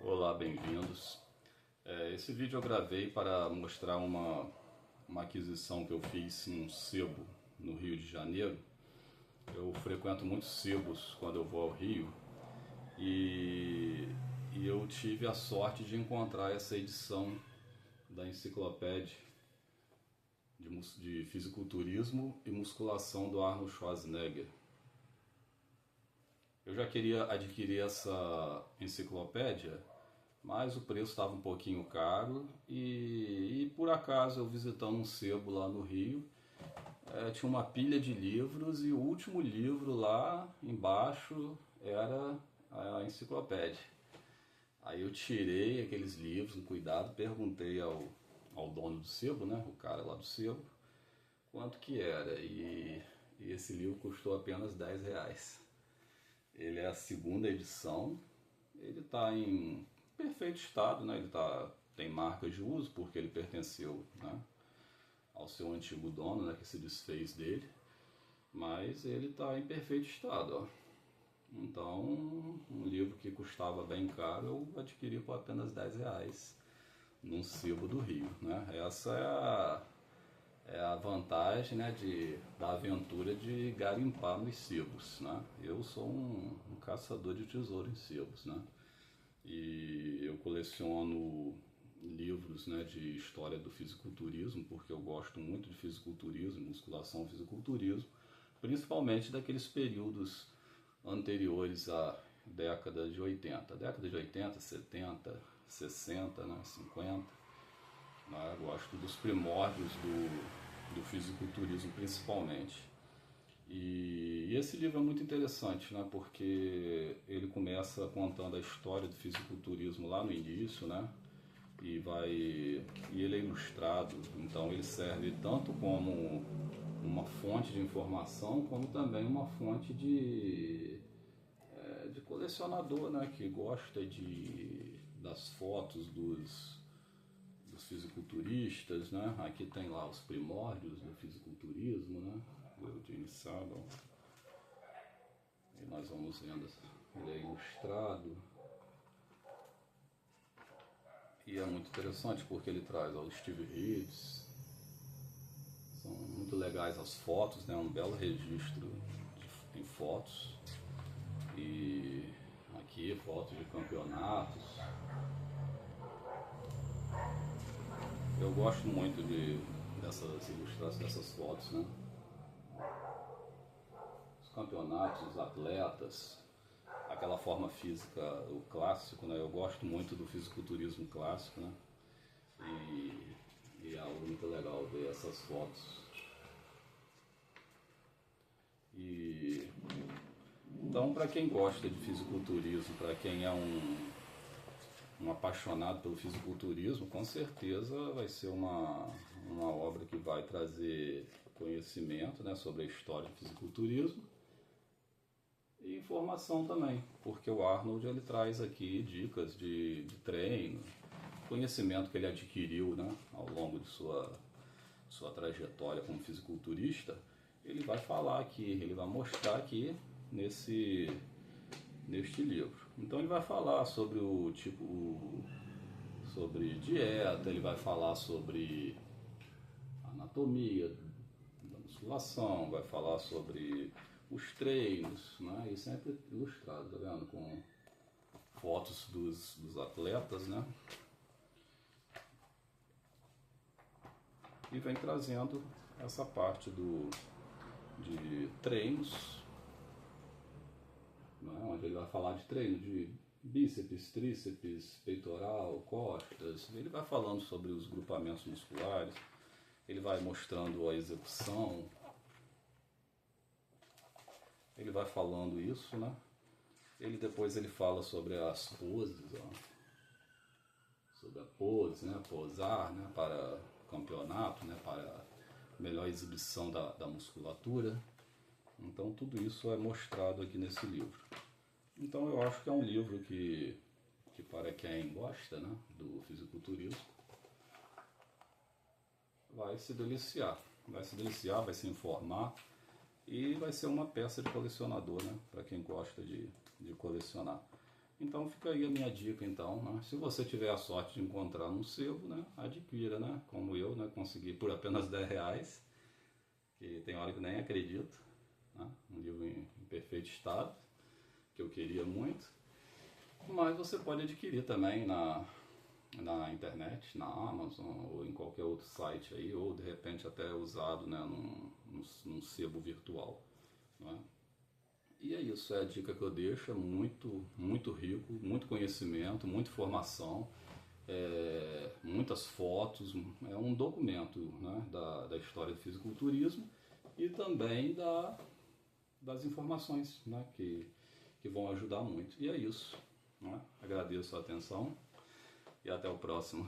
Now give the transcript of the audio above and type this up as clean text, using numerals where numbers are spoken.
Olá, bem-vindos. Esse vídeo eu gravei para mostrar uma aquisição que eu fiz em um sebo no Rio de Janeiro. Eu frequento muitos sebos quando eu vou ao Rio e, e eu tive a sorte de encontrar essa edição da enciclopédia de fisiculturismo e musculação do Arnold Schwarzenegger. Eu já queria adquirir essa enciclopédia, mas o preço estava um pouquinho caro e por acaso eu visitando um sebo lá no Rio, tinha uma pilha de livros e o último livro lá embaixo era a enciclopédia. Aí eu tirei aqueles livros com cuidado, perguntei ao dono do sebo, né, o cara lá do sebo, quanto que era e esse livro custou apenas R$ 10. Ele é a segunda edição, ele está em perfeito estado, né? Tem marcas de uso porque ele pertenceu, né, ao seu antigo dono, né, que se desfez dele, mas ele está em perfeito estado. Ó. Então, um livro que custava bem caro eu adquiri por apenas R$ 10 num sebo do Rio. Né? Essa é a vantagem, né, da aventura de garimpar nos sebos. Né? Eu sou um caçador de tesouro em sebos. Né? E eu coleciono livros, né, de história do fisiculturismo, porque eu gosto muito de fisiculturismo, musculação, fisiculturismo, principalmente daqueles períodos anteriores à década de 80. Década de 80, 70, 60, né, 50. Né, eu gosto dos primórdios do fisiculturismo principalmente. E esse livro é muito interessante, né, porque ele começa contando a história do fisiculturismo lá no início, né, e ele é ilustrado, então ele serve tanto como uma fonte de informação, como também uma fonte de colecionador, né, que gosta das fotos dos fisiculturistas, né? Aqui tem lá os primórdios do fisiculturismo, né? Do Eugene Sagal. E nós vamos vendo, ele é ilustrado. E é muito interessante porque ele traz o Steve Reeves. São muito legais as fotos, né? Um belo registro em fotos. E aqui fotos de campeonatos. Eu gosto muito dessas ilustrações, dessas fotos, né? Os campeonatos, os atletas, aquela forma física, o clássico, né? Eu gosto muito do fisiculturismo clássico, né? E é algo muito legal ver essas fotos. Então, para quem gosta de fisiculturismo, para quem é um apaixonado pelo fisiculturismo, com certeza vai ser uma obra que vai trazer conhecimento, né, sobre a história do fisiculturismo e informação também, porque o Arnold ele traz aqui dicas de treino, conhecimento que ele adquiriu, né, ao longo de sua trajetória como fisiculturista. Ele vai falar aqui, ele vai mostrar aqui neste livro. Então ele vai falar sobre sobre dieta, ele vai falar sobre anatomia da musculação, vai falar sobre os treinos, né? E sempre ilustrado, tá vendo? Com fotos dos atletas, né? E vem trazendo essa parte de treinos, né? Onde ele vai falar de treino de bíceps, tríceps, peitoral, costas. Ele vai falando sobre os grupamentos musculares, ele vai mostrando a execução, ele vai falando isso, né? Depois ele fala sobre as poses, ó, sobre a pose, né? Posar, né? Para campeonato, né? Para melhor exibição da musculatura. Então tudo isso é mostrado aqui nesse livro. Então eu acho que é um livro que para quem gosta, né, do fisiculturismo, vai se deliciar. Vai se deliciar, vai se informar e vai ser uma peça de colecionador, né, para quem gosta de colecionar. Então fica aí a minha dica então, né? Se você tiver a sorte de encontrar um sebo, né, adquira, né? Como eu, né, consegui por apenas R$ 10, que tem hora que nem acredito, né? Um livro em perfeito estado, que eu queria muito. Mas você pode adquirir também na internet, na Amazon ou em qualquer outro site aí, ou de repente até usado, né, num sebo virtual, né? E é isso, é a dica que eu deixo, é muito, muito rico, muito conhecimento, muita informação, muitas fotos, é um documento, né, da história do fisiculturismo e também das informações, né, que vão ajudar muito. E é isso, né? Agradeço a atenção e até o próximo.